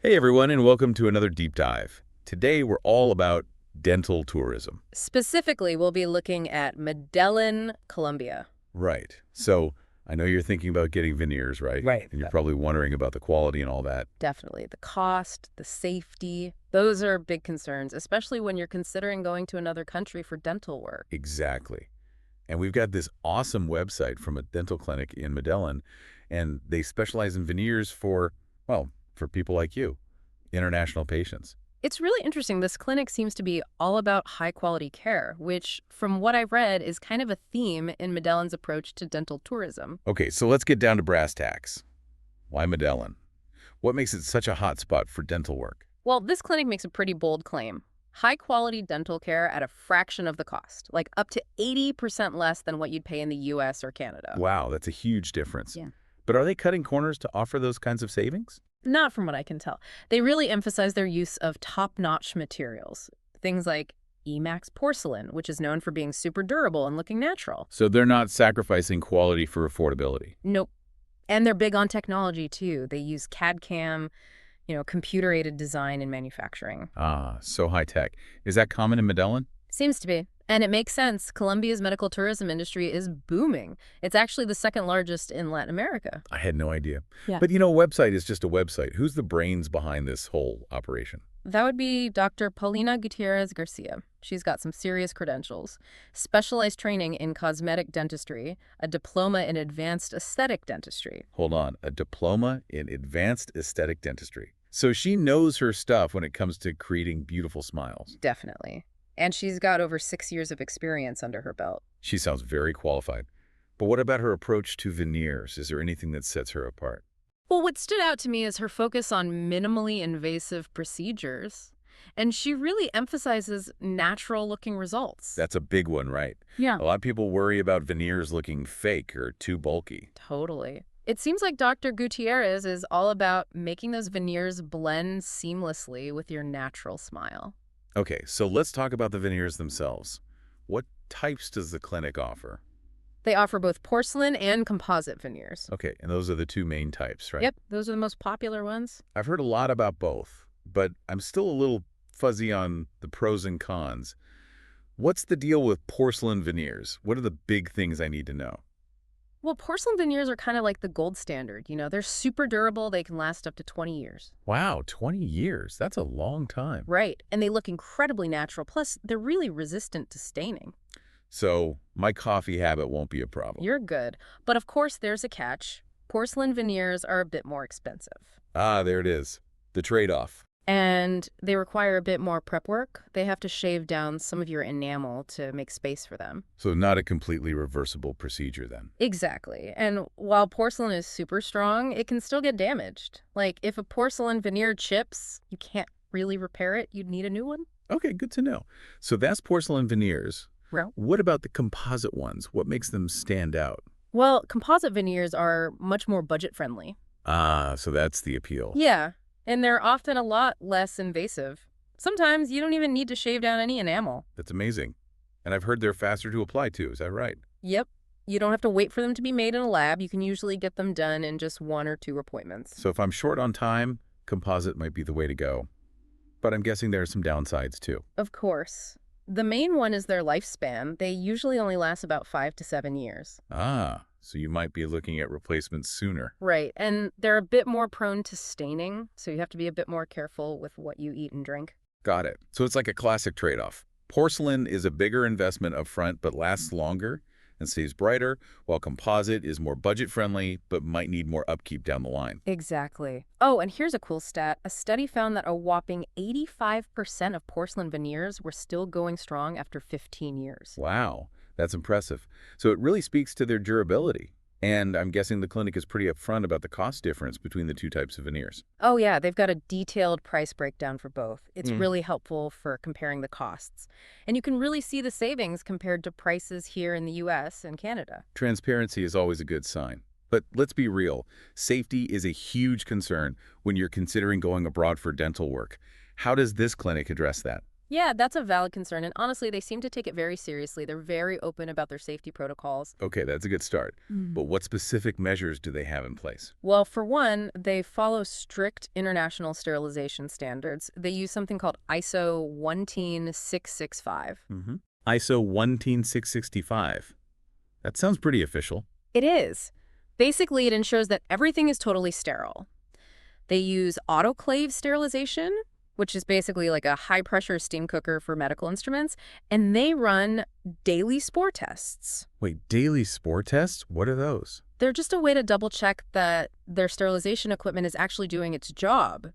Hey everyone, and welcome to another deep dive. Today we're all about dental tourism. Specifically, we'll be looking at Medellín, Colombia. Right. So I know you're thinking about getting veneers, right? Right. And you're probably wondering about the quality and all that. Definitely. The cost, the safety, those are big concerns, especially when you're considering going to another country for dental work. Exactly. And we've got this awesome website from a dental clinic in Medellin, and they specialize in veneers for, well, for people like you, international patients. It's really interesting. This clinic seems to be all about high-quality care, which, from what I've read, is kind of a theme in Medellin's approach to dental tourism. Okay, so let's get down to brass tacks. Why Medellin? What makes it such a hot spot for dental work? Well, this clinic makes a pretty bold claim. High-quality dental care at a fraction of the cost, like up to 80% less than what you'd pay in the U.S. or Canada. Wow, that's a huge difference. Yeah. But are they cutting corners to offer those kinds of savings? Not from what I can tell. They really emphasize their use of top-notch materials. Things like Emax porcelain, which is known for being super durable and looking natural. So they're not sacrificing quality for affordability. Nope. And they're big on technology, too. They use CAD/CAM, computer-aided design and manufacturing. Ah, so high tech. Is that common in Medellin? Seems to be. And it makes sense. Colombia's medical tourism industry is booming. It's actually the second largest in Latin America. I had no idea. Yeah. But a website is just a website. Who's the brains behind this whole operation? That would be Dr. Paulina Gutiérrez García. She's got some serious credentials, specialized training in cosmetic dentistry, a diploma in advanced aesthetic dentistry. Hold on, a diploma in advanced aesthetic dentistry. So she knows her stuff when it comes to creating beautiful smiles. Definitely. And she's got over 6 years of experience under her belt. She sounds very qualified. But what about her approach to veneers? Is there anything that sets her apart? Well, what stood out to me is her focus on minimally invasive procedures. And she really emphasizes natural-looking results. That's a big one, right? Yeah. A lot of people worry about veneers looking fake or too bulky. Totally. It seems like Dr. Gutierrez is all about making those veneers blend seamlessly with your natural smile. Okay, so let's talk about the veneers themselves. What types does the clinic offer? They offer both porcelain and composite veneers. Okay, and those are the two main types, right? Yep, those are the most popular ones. I've heard a lot about both, but I'm still a little fuzzy on the pros and cons. What's the deal with porcelain veneers? What are the big things I need to know? Well, porcelain veneers are kind of like the gold standard. They're super durable. They can last up to 20 years. Wow, 20 years. That's a long time. Right, and they look incredibly natural. Plus, they're really resistant to staining. So my coffee habit won't be a problem. You're good. But of course, there's a catch. Porcelain veneers are a bit more expensive. Ah, there it is. The trade-off. And they require a bit more prep work. They have to shave down some of your enamel to make space for them. So not a completely reversible procedure then. Exactly. And while porcelain is super strong, it can still get damaged. Like, if a porcelain veneer chips, you can't really repair it. You'd need a new one. Okay, good to know. So that's porcelain veneers. Well, What about the composite ones? What makes them stand out? well, composite veneers are much more budget-friendly. Ah, so that's the appeal. Yeah, and they're often a lot less invasive. Sometimes you don't even need to shave down any enamel. That's amazing. And I've heard they're faster to apply to. Is that right? Yep. You don't have to wait for them to be made in a lab. You can usually get them done in just 1 or 2 appointments. So if I'm short on time, composite might be the way to go. But I'm guessing there are some downsides too. Of course. The main one is their lifespan. They usually only last about 5 to 7 years. Ah, so you might be looking at replacements sooner. Right, and they're a bit more prone to staining, so you have to be a bit more careful with what you eat and drink. Got it. So it's like a classic trade-off. Porcelain is a bigger investment up front but lasts longer and stays brighter, while composite is more budget-friendly but might need more upkeep down the line. Exactly. Oh, and here's a cool stat. A study found that a whopping 85% of porcelain veneers were still going strong after 15 years. Wow, that's impressive. So it really speaks to their durability. And I'm guessing the clinic is pretty upfront about the cost difference between the two types of veneers. Oh, yeah, they've got a detailed price breakdown for both. It's really helpful for comparing the costs. And you can really see the savings compared to prices here in the U.S. and Canada. Transparency is always a good sign. But let's be real, safety is a huge concern when you're considering going abroad for dental work. How does this clinic address that? Yeah, that's a valid concern, and honestly, they seem to take it very seriously. They're very open about their safety protocols. Okay, that's a good start. But what specific measures do they have in place? Well, for one, they follow strict international sterilization standards. They use something called ISO 14665. ISO 14665. That sounds pretty official. It is. Basically, it ensures that everything is totally sterile. They use autoclave sterilization, which is basically like a high-pressure steam cooker for medical instruments, and they run daily spore tests. Wait, daily spore tests? What are those? They're just a way to double-check that their sterilization equipment is actually doing its job,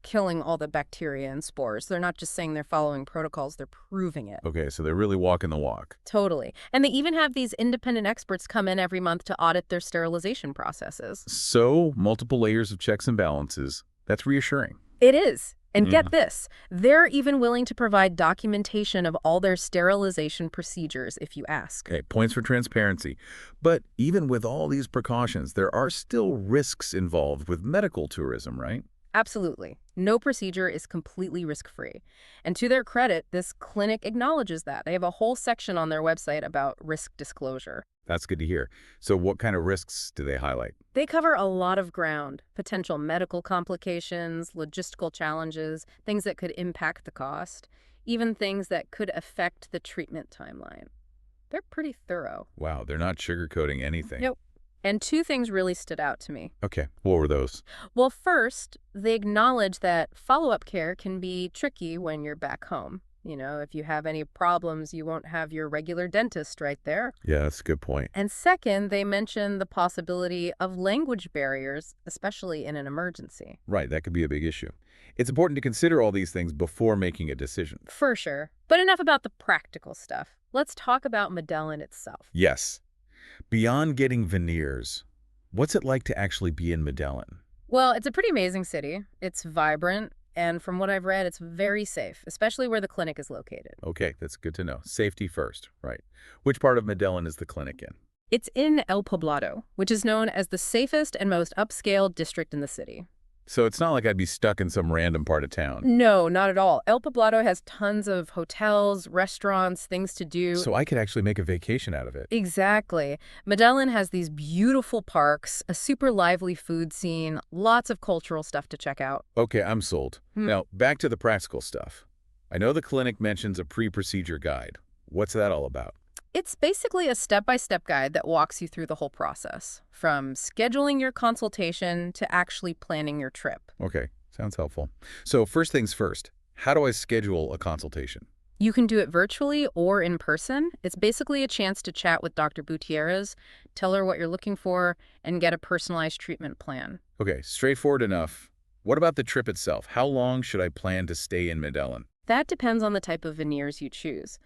killing all the bacteria and spores. They're not just saying they're following protocols, they're proving it. Okay, so they're really walking the walk. Totally. And they even have these independent experts come in every month to audit their sterilization processes. So, multiple layers of checks and balances. That's reassuring. It is. And get this, they're even willing to provide documentation of all their sterilization procedures if you ask. Okay, points for transparency. But even with all these precautions, there are still risks involved with medical tourism, right? Absolutely. No procedure is completely risk-free. And to their credit, this clinic acknowledges that. They have a whole section on their website about risk disclosure. That's good to hear. So what kind of risks do they highlight? They cover a lot of ground: potential medical complications, logistical challenges, things that could impact the cost, even things that could affect the treatment timeline. They're pretty thorough. Wow, they're not sugarcoating anything. Nope. And two things really stood out to me. Okay, what were those? Well, first, they acknowledge that follow-up care can be tricky when you're back home. If you have any problems, you won't have your regular dentist right there. Yeah, that's a good point. And second, they mention the possibility of language barriers, especially in an emergency. Right, that could be a big issue. It's important to consider all these things before making a decision. For sure. But enough about the practical stuff. Let's talk about Medellin itself. Yes. Beyond getting veneers, what's it like to actually be in Medellin? Well, it's a pretty amazing city. It's vibrant. And from what I've read, it's very safe, especially where the clinic is located. Okay, that's good to know. Safety first, right. Which part of Medellin is the clinic in? It's in El Poblado, which is known as the safest and most upscale district in the city. So it's not like I'd be stuck in some random part of town. No, not at all. El Poblado has tons of hotels, restaurants, things to do. So I could actually make a vacation out of it. Exactly. Medellin has these beautiful parks, a super lively food scene, lots of cultural stuff to check out. Okay, I'm sold. Now, back to the practical stuff. I know the clinic mentions a pre-procedure guide. What's that all about? It's basically a step-by-step guide that walks you through the whole process, from scheduling your consultation to actually planning your trip. Okay, sounds helpful. So first things first, how do I schedule a consultation? You can do it virtually or in person. It's basically a chance to chat with Dr. Gutierrez, tell her what you're looking for, and get a personalized treatment plan. Okay, straightforward enough. What about the trip itself? How long should I plan to stay in Medellin? That depends on the type of veneers you choose.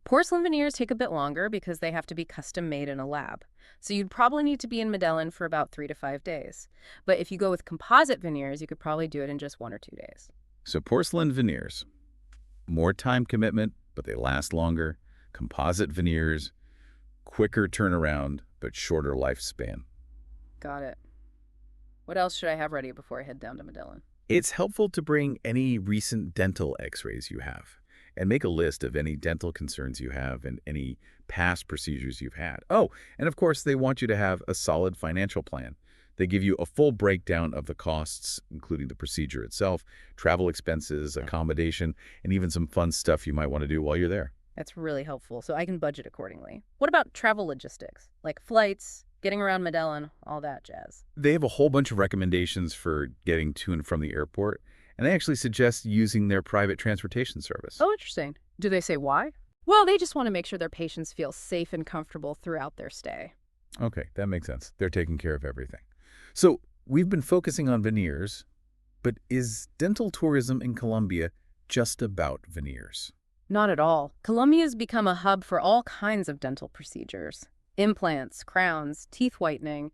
Porcelain veneers take a bit longer because they have to be custom made in a lab. So you'd probably need to be in Medellin for about 3 to 5 days. But if you go with composite veneers, you could probably do it in just 1 or 2 days. So porcelain veneers, more time commitment, but they last longer. Composite veneers, quicker turnaround, but shorter lifespan. Got it. What else should I have ready before I head down to Medellin? It's helpful to bring any recent dental x-rays you have and make a list of any dental concerns you have and any past procedures you've had. Oh, and of course, they want you to have a solid financial plan. They give you a full breakdown of the costs, including the procedure itself, travel expenses, accommodation, and even some fun stuff you might want to do while you're there. That's really helpful, so I can budget accordingly. What about travel logistics, like flights, getting around Medellin, all that jazz? They have a whole bunch of recommendations for getting to and from the airport, and they actually suggest using their private transportation service. Oh, interesting. Do they say why? Well, they just want to make sure their patients feel safe and comfortable throughout their stay. Okay, that makes sense. They're taking care of everything. So we've been focusing on veneers, but is dental tourism in Colombia just about veneers? Not at all. Colombia's become a hub for all kinds of dental procedures. Implants, crowns, teeth whitening,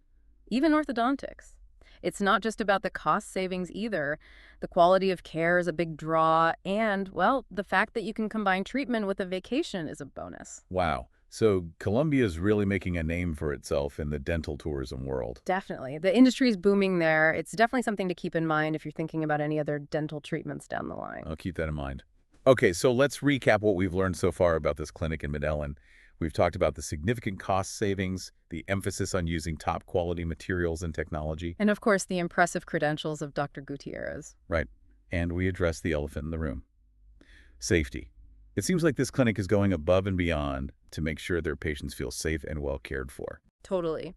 even orthodontics. It's not just about the cost savings either. The quality of care is a big draw, and, well, the fact that you can combine treatment with a vacation is a bonus. Wow. So Colombia is really making a name for itself in the dental tourism world. Definitely. The industry is booming there. It's definitely something to keep in mind if you're thinking about any other dental treatments down the line. I'll keep that in mind. Okay, so let's recap what we've learned so far about this clinic in Medellin. We've talked about the significant cost savings, the emphasis on using top quality materials and technology. And of course, the impressive credentials of Dr. Gutierrez. Right. And we addressed the elephant in the room. Safety. It seems like this clinic is going above and beyond to make sure their patients feel safe and well cared for. Totally.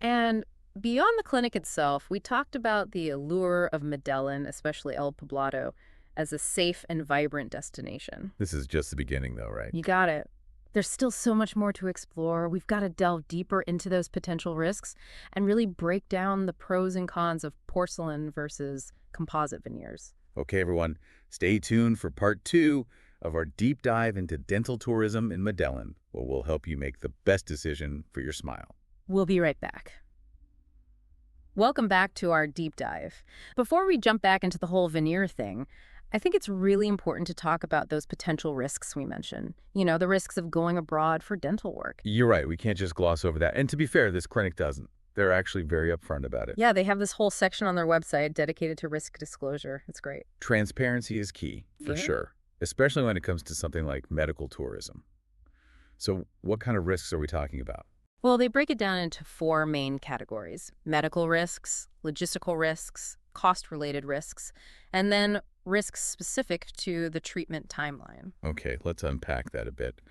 And beyond the clinic itself, we talked about the allure of Medellin, especially El Poblado, as a safe and vibrant destination. This is just the beginning, though, right? You got it. There's still so much more to explore. We've got to delve deeper into those potential risks and really break down the pros and cons of porcelain versus composite veneers. Okay, everyone, stay tuned for part 2 of our deep dive into dental tourism in Medellin, where we'll help you make the best decision for your smile. We'll be right back. Welcome back to our deep dive. Before we jump back into the whole veneer thing, I think it's really important to talk about those potential risks we mentioned. You know, the risks of going abroad for dental work. You're right. We can't just gloss over that. And to be fair, this clinic doesn't. They're actually very upfront about it. Yeah, they have this whole section on their website dedicated to risk disclosure. It's great. Transparency is key, for sure, especially when it comes to something like medical tourism. So what kind of risks are we talking about? Well, they break it down into 4 main categories: medical risks, logistical risks, cost-related risks, and then risks specific to the treatment timeline. Okay, let's unpack that a bit,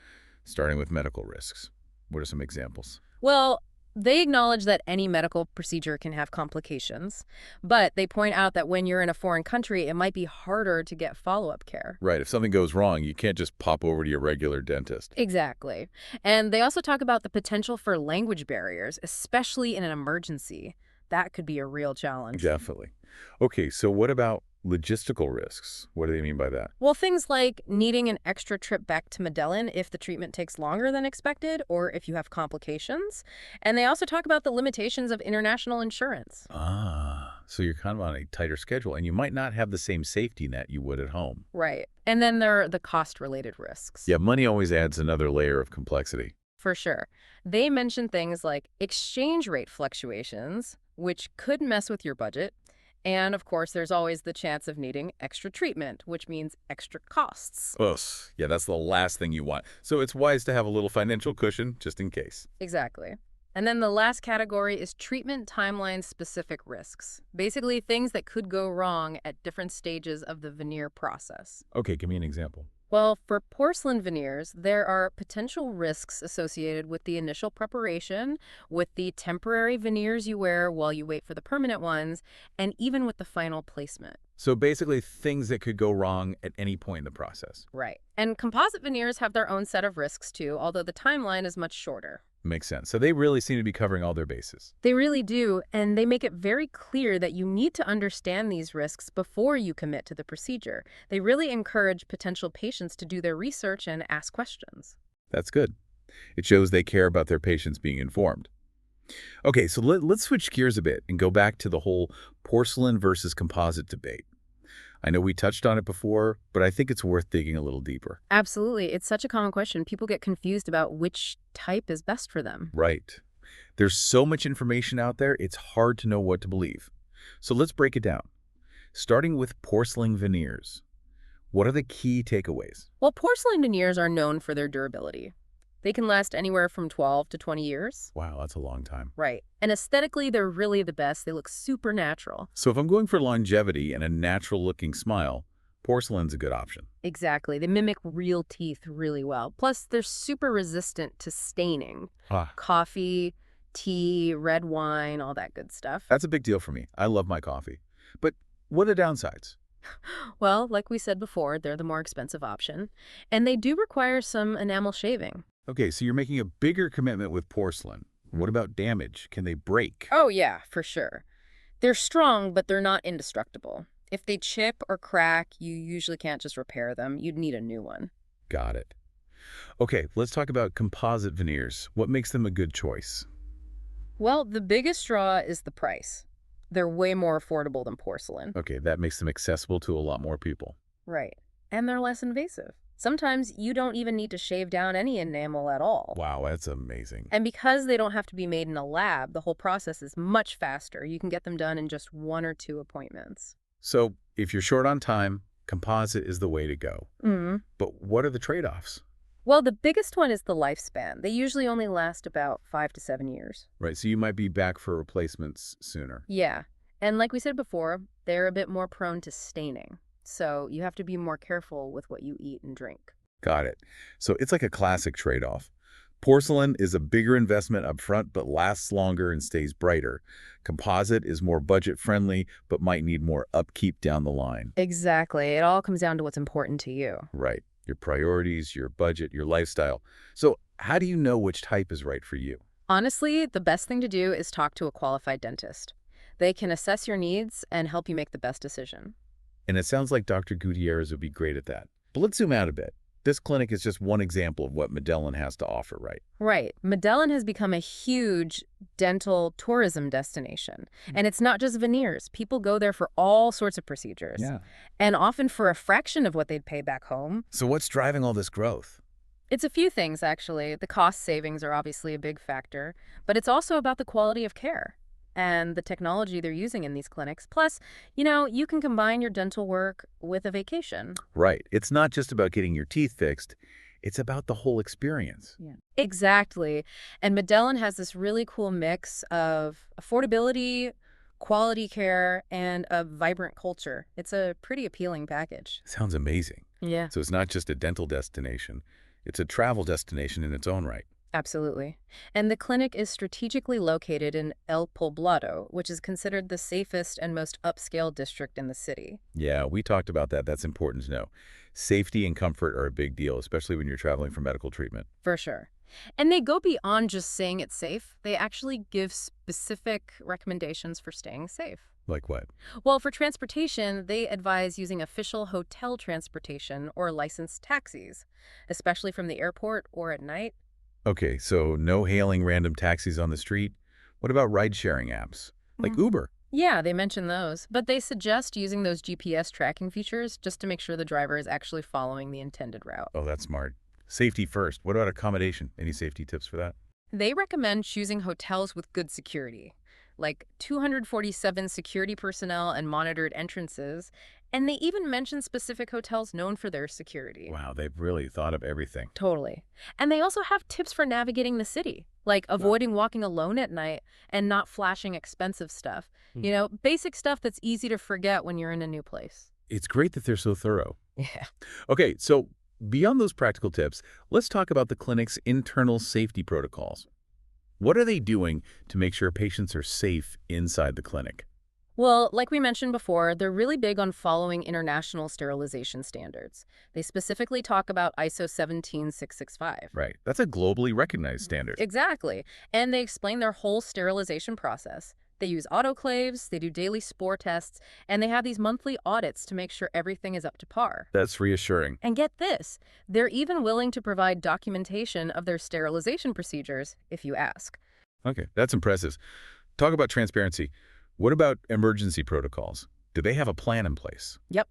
starting with medical risks. What are some examples? Well, they acknowledge that any medical procedure can have complications, but they point out that when you're in a foreign country, it might be harder to get follow-up care. Right, if something goes wrong, you can't just pop over to your regular dentist. Exactly. And they also talk about the potential for language barriers, especially in an emergency. That could be a real challenge. Definitely. Okay, so what about logistical risks? What do they mean by that? Well, things like needing an extra trip back to Medellin if the treatment takes longer than expected or if you have complications. And they also talk about the limitations of international insurance. So you're kind of on a tighter schedule, and you might not have the same safety net you would at home. Right. And then there are the cost-related risks. Yeah, money always adds another layer of complexity. For sure. They mention things like exchange rate fluctuations, which could mess with your budget. And, of course, there's always the chance of needing extra treatment, which means extra costs. Ugh, yeah, that's the last thing you want. So it's wise to have a little financial cushion just in case. Exactly. And then the last category is treatment timeline-specific risks. Basically, things that could go wrong at different stages of the veneer process. Okay, give me an example. Well, for porcelain veneers, there are potential risks associated with the initial preparation, with the temporary veneers you wear while you wait for the permanent ones, and even with the final placement. So basically things that could go wrong at any point in the process. Right. And composite veneers have their own set of risks too, although the timeline is much shorter. Makes sense. So they really seem to be covering all their bases. They really do, and they make it very clear that you need to understand these risks before you commit to the procedure. They really encourage potential patients to do their research and ask questions. That's good. It shows they care about their patients being informed. Okay, so let's switch gears a bit and go back to the whole porcelain versus composite debate. I know we touched on it before, but I think it's worth digging a little deeper. Absolutely. It's such a common question. People get confused about which type is best for them. Right. There's so much information out there, it's hard to know what to believe. So let's break it down. Starting with porcelain veneers. What are the key takeaways? Well, porcelain veneers are known for their durability. They can last anywhere from 12 to 20 years. Wow, that's a long time. Right. And aesthetically, they're really the best. They look super natural. So if I'm going for longevity and a natural-looking smile, porcelain's a good option. Exactly. They mimic real teeth really well. Plus, they're super resistant to staining. Coffee, tea, red wine, all that good stuff. That's a big deal for me. I love my coffee. But what are the downsides? Well, like we said before, they're the more expensive option. And they do require some enamel shaving. Okay, so you're making a bigger commitment with porcelain. What about damage? Can they break? Oh, yeah, for sure. They're strong, but they're not indestructible. If they chip or crack, you usually can't just repair them. You'd need a new one. Got it. Okay, let's talk about composite veneers. What makes them a good choice? Well, the biggest draw is the price. They're way more affordable than porcelain. Okay, that makes them accessible to a lot more people. Right. And they're less invasive. Sometimes you don't even need to shave down any enamel at all. Wow, that's amazing. And because they don't have to be made in a lab, the whole process is much faster. You can get them done in just 1 or 2 appointments. So if you're short on time, Composite is the way to go. Mm. But what are the trade-offs? Well, the biggest one is the lifespan. They usually only last about 5 to 7 years. Right, so you might be back for replacements sooner. Yeah. And like we said before, they're a bit more prone to staining. So you have to be more careful with what you eat and drink. Got it. So it's like a classic trade-off. Porcelain is a bigger investment up front, but lasts longer and stays brighter. Composite is more budget-friendly, but might need more upkeep down the line. Exactly. It all comes down to what's important to you. Right. Your priorities, your budget, your lifestyle. So how do you know which type is right for you? Honestly, the best thing to do is talk to a qualified dentist. They can assess your needs and help you make the best decision. And it sounds like Dr. Gutierrez would be great at that. But let's zoom out a bit. This clinic is just one example of what Medellin has to offer, right? Right. Medellin has become a huge dental tourism destination. And it's not just veneers. People go there for all sorts of procedures. Yeah. And often for a fraction of what they'd pay back home. So what's driving all this growth? It's a few things, actually. The cost savings are obviously a big factor. But it's also about the quality of care and the technology they're using in these clinics. Plus, you can combine your dental work with a vacation. Right. It's not just about getting your teeth fixed. It's about the whole experience. Yeah. Exactly. And Medellin has this really cool mix of affordability, quality care, and a vibrant culture. It's a pretty appealing package. Sounds amazing. Yeah. So it's not just a dental destination. It's a travel destination in its own right. Absolutely. And the clinic is strategically located in El Poblado, which is considered the safest and most upscale district in the city. Yeah, we talked about that. That's important to know. Safety and comfort are a big deal, especially when you're traveling for medical treatment. For sure. And they go beyond just saying it's safe. They actually give specific recommendations for staying safe. Like what? Well, for transportation, they advise using official hotel transportation or licensed taxis, especially from the airport or at night. Okay, so no hailing random taxis on the street. What about ride-sharing apps? Like Uber? Yeah, they mention those, but they suggest using those GPS tracking features just to make sure the driver is actually following the intended route. Oh, that's smart. Safety first. What about accommodation? Any safety tips for that? They recommend choosing hotels with good security, like 247 security personnel and monitored entrances, and they even mention specific hotels known for their security. Wow, they've really thought of everything. Totally. And they also have tips for navigating the city, like avoiding walking alone at night and not flashing expensive stuff. Basic stuff that's easy to forget when you're in a new place. It's great that they're so thorough. Yeah. Okay, so beyond those practical tips, let's talk about the clinic's internal safety protocols. What are they doing to make sure patients are safe inside the clinic? Well, like we mentioned before, they're really big on following international sterilization standards. They specifically talk about ISO 17665. Right. That's a globally recognized standard. Exactly. And they explain their whole sterilization process. They use autoclaves, they do daily spore tests, and they have these monthly audits to make sure everything is up to par. That's reassuring. And get this, they're even willing to provide documentation of their sterilization procedures if you ask. Okay, that's impressive. Talk about transparency. What about emergency protocols? Do they have a plan in place? Yep.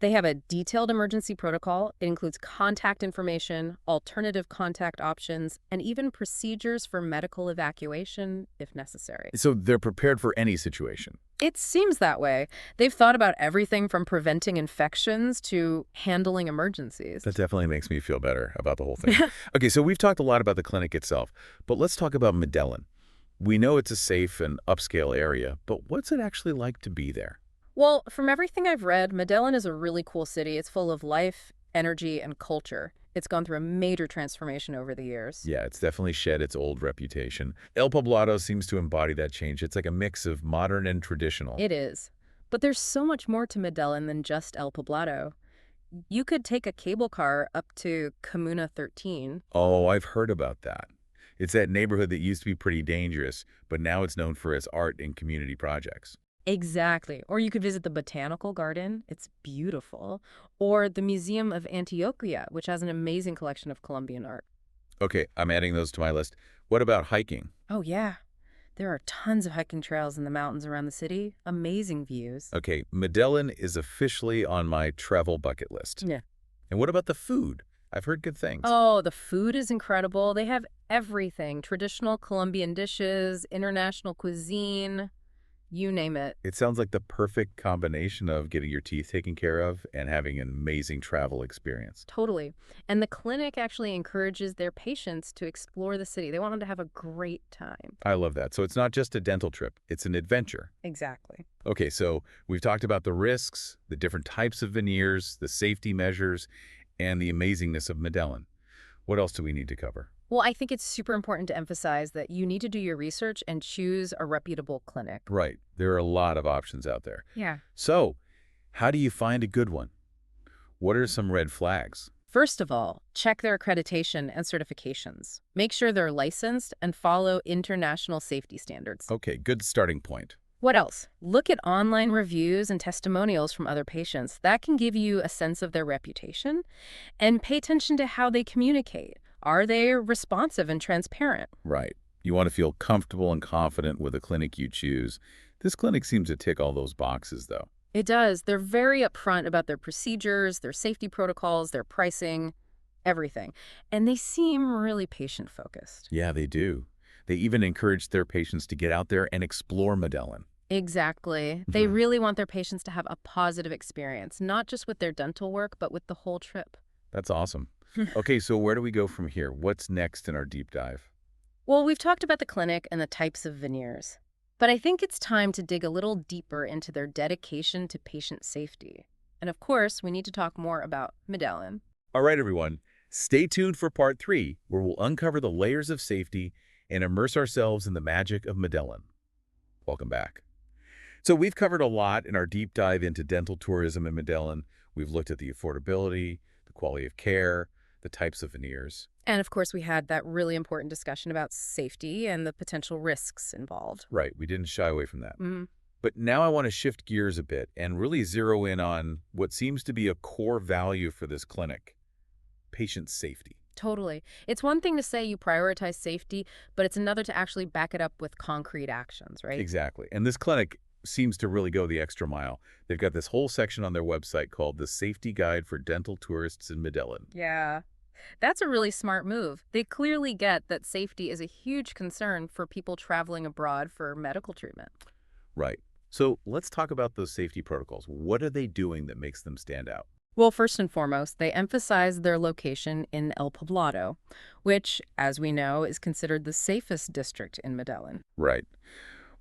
They have a detailed emergency protocol. It includes contact information, alternative contact options, and even procedures for medical evacuation if necessary. So they're prepared for any situation. It seems that way. They've thought about everything from preventing infections to handling emergencies. That definitely makes me feel better about the whole thing. Okay, so we've talked a lot about the clinic itself, but let's talk about Medellin. We know it's a safe and upscale area, but what's it actually like to be there? Well, from everything I've read, Medellin is a really cool city. It's full of life, energy, and culture. It's gone through a major transformation over the years. Yeah, it's definitely shed its old reputation. El Poblado seems to embody that change. It's like a mix of modern and traditional. It is. But there's so much more to Medellin than just El Poblado. You could take a cable car up to Comuna 13. Oh, I've heard about that. It's that neighborhood that used to be pretty dangerous, but now it's known for its art and community projects. Exactly. Or you could visit the Botanical Garden. It's beautiful. Or the Museum of Antioquia, which has an amazing collection of Colombian art. Okay, I'm adding those to my list. What about hiking? Oh, yeah. There are tons of hiking trails in the mountains around the city. Amazing views. Okay, Medellin is officially on my travel bucket list. Yeah. And what about the food? I've heard good things. Oh, the food is incredible. They have everything. Traditional Colombian dishes, international cuisine. you name it. It sounds like the perfect combination of getting your teeth taken care of and having an amazing travel experience. Totally. And the clinic actually encourages their patients to explore the city. They want them to have a great time. I love that. So it's not just a dental trip, it's an adventure. Exactly. Okay, so we've talked about the risks, the different types of veneers, the safety measures, and the amazingness of Medellin. What else do we need to cover? Well, I think it's super important to emphasize that you need to do your research and choose a reputable clinic. Right. There are a lot of options out there. Yeah. So, how do you find a good one? What are some red flags? First of all, check their accreditation and certifications. Make sure they're licensed and follow international safety standards. Okay, good starting point. What else? Look at online reviews and testimonials from other patients. That can give you a sense of their reputation. And pay attention to how they communicate. Are they responsive and transparent? Right. You want to feel comfortable and confident with the clinic you choose. This clinic seems to tick all those boxes, though. It does. They're very upfront about their procedures, their safety protocols, their pricing, everything. And they seem really patient-focused. Yeah, they do. They even encourage their patients to get out there and explore Medellin. Exactly. They really want their patients to have a positive experience, not just with their dental work, but with the whole trip. That's awesome. Okay, so where do we go from here? What's next in our deep dive? Well, we've talked about the clinic and the types of veneers, but I think it's time to dig a little deeper into their dedication to patient safety. And of course, we need to talk more about Medellin. All right, everyone. Stay tuned for part 3, where we'll uncover the layers of safety and immerse ourselves in the magic of Medellin. Welcome back. So we've covered a lot in our deep dive into dental tourism in Medellin. We've looked at the affordability, the quality of care, the types of veneers. And of course, we had that really important discussion about safety and the potential risks involved. Right, we didn't shy away from that. Mm, But now I want to shift gears a bit and really zero in on what seems to be a core value for this clinic: patient safety. totally. It's one thing to say you prioritize safety, but it's another to actually back it up with concrete actions, right? Exactly. And this clinic seems to really go the extra mile. They've got this whole section on their website called The Safety Guide for Dental Tourists in Medellin. Yeah. That's a really smart move. They clearly get that safety is a huge concern for people traveling abroad for medical treatment. Right. So let's talk about those safety protocols. What are they doing that makes them stand out? Well, first and foremost, they emphasize their location in El Poblado, which, as we know, is considered the safest district in Medellin. Right.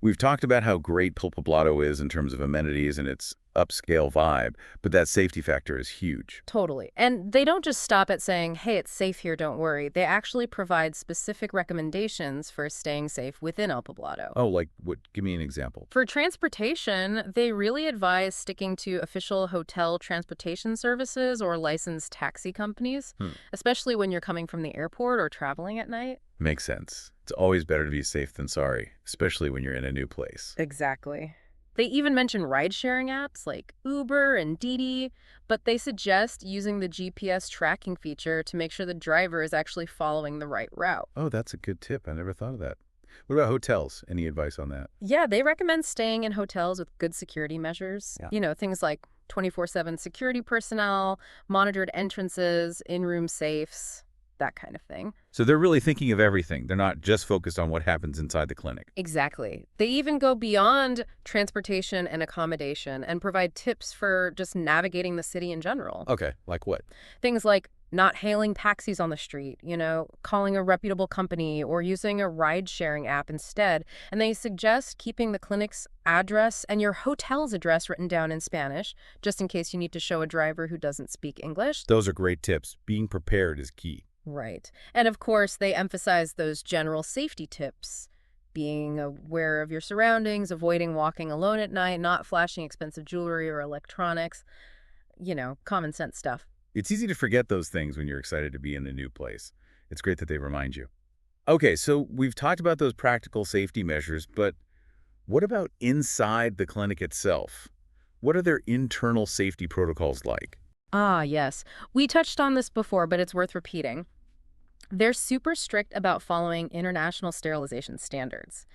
We've talked about how great Poblado is in terms of amenities and its upscale vibe, but that safety factor is huge. Totally. And they don't just stop at saying, hey, it's safe here, don't worry. They actually provide specific recommendations for staying safe within El Poblado. Oh, like what? Give me an example. For transportation, they really advise sticking to official hotel transportation services or licensed taxi companies, especially when you're coming from the airport or traveling at night. Makes sense. It's always better to be safe than sorry, especially when you're in a new place. Exactly. They even mention ride-sharing apps like Uber and Didi, but they suggest using the GPS tracking feature to make sure the driver is actually following the right route. Oh, that's a good tip. I never thought of that. What about hotels? Any advice on that? Yeah, they recommend staying in hotels with good security measures. Yeah. You know, things like 24/7 security personnel, monitored entrances, in-room safes, that kind of thing. So they're really thinking of everything. They're not just focused on what happens inside the clinic. Exactly. They even go beyond transportation and accommodation and provide tips for just navigating the city in general. Okay, like what? Things like not hailing taxis on the street, you know, calling a reputable company or using a ride-sharing app instead. And they suggest keeping the clinic's address and your hotel's address written down in Spanish, just in case you need to show a driver who doesn't speak English. Those are great tips. Being prepared is key. Right. And of course, they emphasize those general safety tips. Being aware of your surroundings, avoiding walking alone at night, not flashing expensive jewelry or electronics. You know, common sense stuff. It's easy to forget those things when you're excited to be in a new place. It's great that they remind you. Okay, so we've talked about those practical safety measures, but what about inside the clinic itself? What are their internal safety protocols like? Ah, yes. We touched on this before, but it's worth repeating. They're super strict about following international sterilization standards.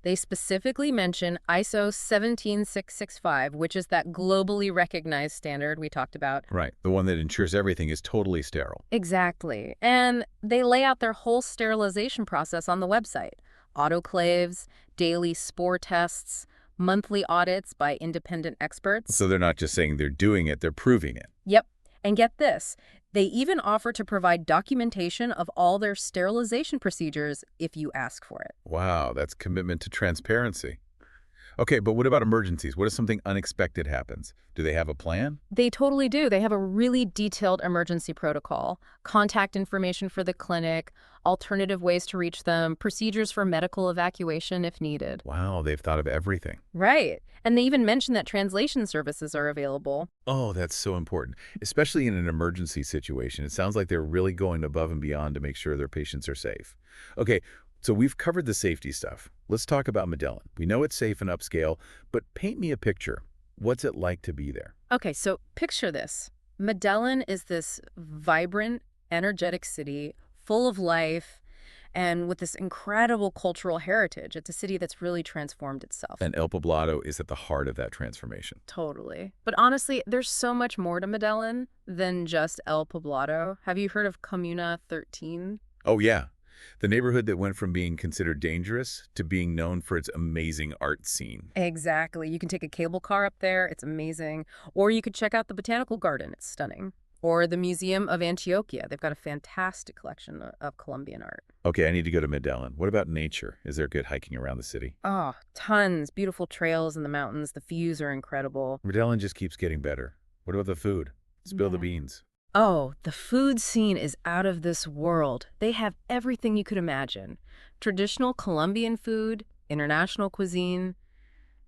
They specifically mention ISO 17665, which is that globally recognized standard we talked about. Right, the one that ensures everything is totally sterile. Exactly. And they lay out their whole sterilization process on the website. Autoclaves, daily spore tests, monthly audits by independent experts. So they're not just saying they're doing it, they're proving it. Yep. And get this, they even offer to provide documentation of all their sterilization procedures if you ask for it. Wow, that's commitment to transparency. Okay, but what about emergencies? What if something unexpected happens? Do they have a plan? They totally do. They have a really detailed emergency protocol, contact information for the clinic, alternative ways to reach them, procedures for medical evacuation if needed. Wow, they've thought of everything. Right. And they even mention that translation services are available. Oh, that's so important, especially in an emergency situation. It sounds like they're really going above and beyond to make sure their patients are safe. Okay, so we've covered the safety stuff. Let's talk about Medellin. We know it's safe and upscale, but paint me a picture. What's it like to be there? Okay, so picture this. Medellin is this vibrant, energetic city full of life and with this incredible cultural heritage. It's a city that's really transformed itself. And El Poblado is at the heart of that transformation. Totally. But honestly, there's so much more to Medellin than just El Poblado. Have you heard of Comuna 13? Oh, yeah. The neighborhood that went from being considered dangerous to being known for its amazing art scene. Exactly. You can take a cable car up there. It's amazing. Or you could check out the Botanical Garden. It's stunning. Or the Museum of Antioquia. They've got a fantastic collection of Colombian art. Okay, I need to go to Medellin. What about nature? Is there good hiking around the city? Oh, tons. Beautiful trails in the mountains. The views are incredible. Medellin just keeps getting better. What about the food? Spill the Yeah. beans. Oh, the food scene is out of this world. They have everything you could imagine. Traditional Colombian food, international cuisine.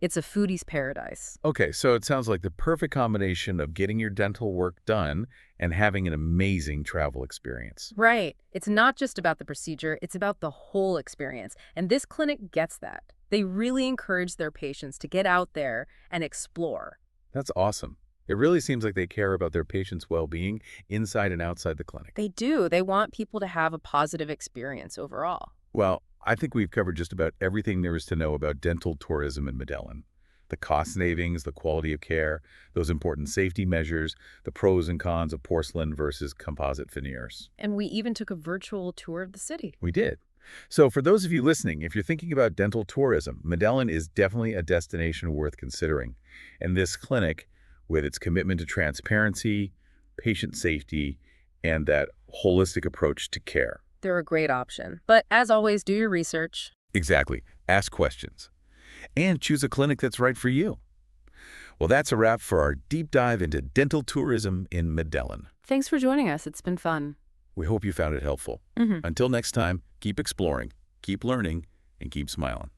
It's a foodie's paradise. Okay, so it sounds like the perfect combination of getting your dental work done and having an amazing travel experience. Right. It's not just about the procedure, it's about the whole experience. And this clinic gets that. They really encourage their patients to get out there and explore. That's awesome. It really seems like they care about their patients' well-being inside and outside the clinic. They do. They want people to have a positive experience overall. Well, I think we've covered just about everything there is to know about dental tourism in Medellin. The cost savings, the quality of care, those important safety measures, the pros and cons of porcelain versus composite veneers. And we even took a virtual tour of the city. We did. So for those of you listening, if you're thinking about dental tourism, Medellin is definitely a destination worth considering. And this clinic, with its commitment to transparency, patient safety, and that holistic approach to care. They're a great option. But as always, do your research. Exactly. Ask questions. And choose a clinic that's right for you. Well, that's a wrap for our deep dive into dental tourism in Medellin. Thanks for joining us. It's been fun. We hope you found it helpful. Until next time, keep exploring, keep learning, and keep smiling.